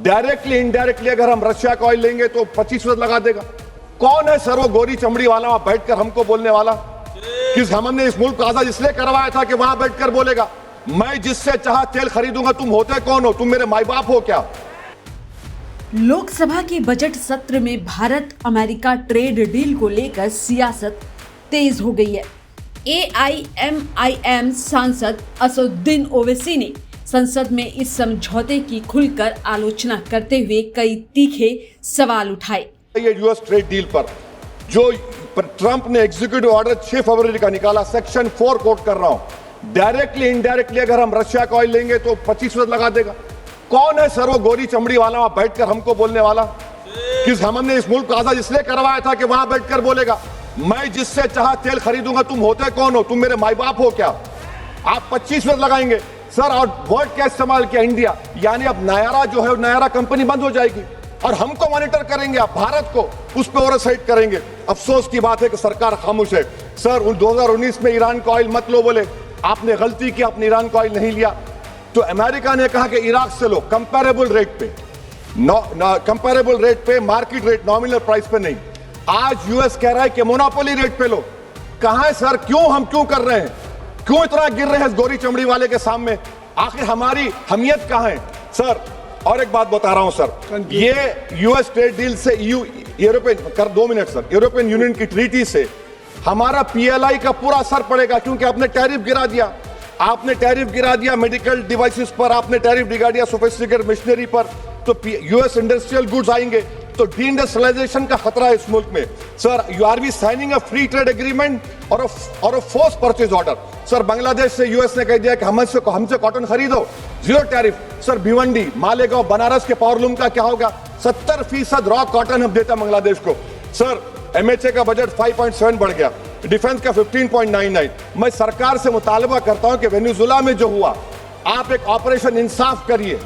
Directly indirectly अगर हम Russia का ऑयल लेंगे तो 25% लगा देगा। कौन है सर वो गोरी चमड़ी वाला वहां बैठकर हमको बोलने वाला? किस हमने इस मुल्क को आजाद इसलिए करवाया था कि वहां बैठकर बोलेगा मैं जिससे चाहा तेल खरीदूंगा। तुम होते कौन हो? तुम मेरे माई बाप हो क्या? लोकसभा के बजट सत्र में भारत अमेरिका ट्रेड डील को लेकर सियासत तेज हो गई है। AIMIM सांसद असदुद्दीन ओवैसी ने संसद में इस समझौते की खुलकर आलोचना करते हुए कई तीखे सवाल उठाए। ये यूएस ट्रेड डील पर जो ट्रंप ने एग्जीक्यूटिव ऑर्डर 6 फरवरी का निकाला, सेक्शन 4 कोट कर रहा हूं, डायरेक्टली इनडायरेक्टली अगर हम रशिया का ऑयल लेंगे तो 25% लगा देगा। कौन है सर वो गोरी चमड़ी वाला वहां बैठकर हमको बोलने वाला? किस हमने इस मुल्क को आजाद इसलिए करवाया था कि वहां बैठकर बोलेगा मैं जिससे चाहा तेल खरीदूंगा। तुम होते कौन हो? तुम मेरे माई बाप हो क्या? आप 25% लगाएंगे सर। और वर्ड क्या इस्तेमाल किया? इंडिया, यानी अब नयारा जो है नयारा कंपनी बंद हो जाएगी और हमको मॉनिटर करेंगे आप, भारत को उस पर ओवरसाइट करेंगे। अफसोस की बात है कि सरकार खामोश है। सर 2019 में ईरान का ऑयल मत लो बोले, आपने गलती की, आपने ईरान का ऑयल नहीं लिया। तो अमेरिका ने कहा कि इराक से लो, कंपेरेबल रेट पे, कंपेरेबल रेट पे, मार्केट रेट, नॉमिनल प्राइस पे नहीं। आज यूएस कह रहा है कि मोनोपोली रेट पे लो। कहां है सर? हम क्यों कर रहे हैं? क्यों इतना गिर रहे हैं इस गोरी चमड़ी वाले के सामने? आखिर हमारी हमियत कहां है सर? और एक बात बता रहा हूं सर, ये यूएस ट्रेड डील से यूरोपियन कर 2 मिनट सर, यूरोपियन यूनियन की ट्रीटी से हमारा PLI का पूरा असर पड़ेगा, क्योंकि आपने टैरिफ गिरा दिया। आपने टैरिफ गिरा दिया मेडिकल डिवाइसेस पर, आपने टैरिफ गिरा दिया सोफिस्टिकेटेड मशीनरी पर। तो यूएस इंडस्ट्रियल गुड्स आएंगे तो डी इंडस्ट्रियलाइजेशन का खतरा है इस मुल्क में। Sir you are we signing a free trade agreement और a force purchase order. Sir Bangladesh से यूएस ने कह दिया कि हमसे कॉटन खरीदो, 0 टैरिफ। सर भिवंडी, मालेगांव, बनारस के पावरलूम का क्या होगा? 70% रॉ कॉटन हम देता बांग्लादेश को। सर MHA का बजट 5.7 बढ़ गया, डिफेंस का 15.99। मैं सरकार से मुतालबा करता हूं कि वेनेजुएला में जो हुआ, आप एक ऑपरेशन इंसाफ करिए।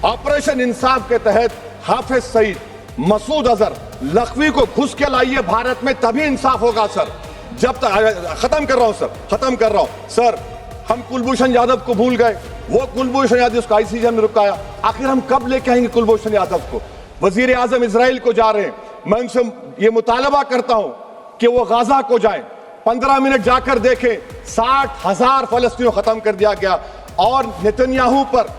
ऑपरेशन इंसाफ के तहत हाफिज सईद, मसूद अजहर, लखवी को घुस के लाइए भारत में, तभी इंसाफ होगा सर। जब तक खत्म कर रहा हूं सर, हम कुलभूषण यादव को भूल गए। वो कुलभूषण यादव उसको ICJ में रुकाया। आखिर हम कब लेके आएंगे कुलभूषण यादव को? वजीर आजम इजराइल को जा रहे हैं, मैं उनसे ये मुतालबा करता हूं कि वो गाजा को जाएं, 15 मिनट जाकर देखें, 60,000 फलस्तीनों खत्म कर दिया गया। और नेतन्याहू पर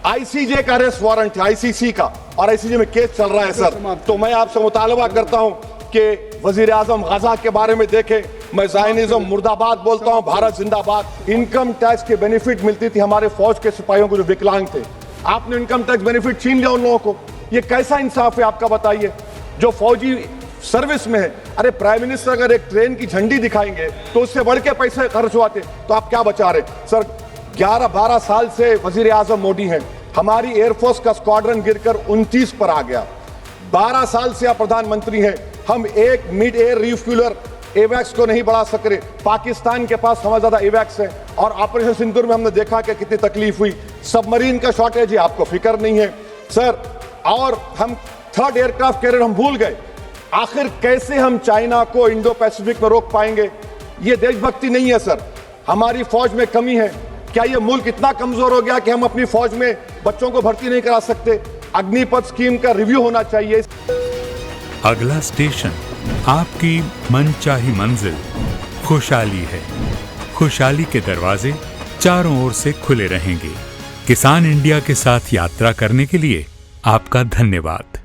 ICJ का अरेस्ट वारंट है, ICC का, और ICJ में केस चल रहा है सर। तो मैं आपसे मुतालबा करता हूं कि वजीर आजम गाजा के बारे में देखें। मैं ज़ायनिज़्म मुर्दाबाद बोलता हूं, भारत जिंदाबाद। इनकम टैक्स के बेनिफिट मिलती थी हमारे फौज के सिपाहियों को जो विकलांग थे, आपने इनकम टैक्स बेनिफिट छीन लिया उन लोगों को। ये कैसा इंसाफ है आपका? बताइए। जो फौजी सर्विस में है, अरे प्राइम मिनिस्टर अगर एक ट्रेन की झंडी दिखाएंगे तो उससे बढ़ के पैसे खर्च हुआते, तो आप क्या बचा रहे सर? 11-12 साल से वजीर आजम मोदी हैं, हमारी एयरफोर्स का स्क्वाड्रन गिरकर 29 पर आ गया। 12 साल से आप प्रधानमंत्री हैं, हम एक मिड एयर रिफ्यूलर एवैक्स को नहीं बढ़ा सक रहे। पाकिस्तान के पास हमें ज्यादा एवैक्स है, और ऑपरेशन सिंदूर में हमने देखा कि कितनी तकलीफ हुई। सबमरीन का शॉर्टेज है, आपको फिक्र नहीं है सर। और हम 3rd एयरक्राफ्ट कैरियर हम भूल गए। आखिर कैसे हम चाइना को इंडो पैसिफिक में रोक पाएंगे? ये देशभक्ति नहीं है सर, हमारी फौज में कमी है। क्या ये मुल्क इतना कमजोर हो गया कि हम अपनी फौज में बच्चों को भर्ती नहीं करा सकते? अग्निपथ स्कीम का रिव्यू होना चाहिए। अगला स्टेशन आपकी मनचाही मंजिल खुशहाली है। खुशहाली के दरवाजे चारों ओर से खुले रहेंगे। किसान इंडिया के साथ यात्रा करने के लिए आपका धन्यवाद।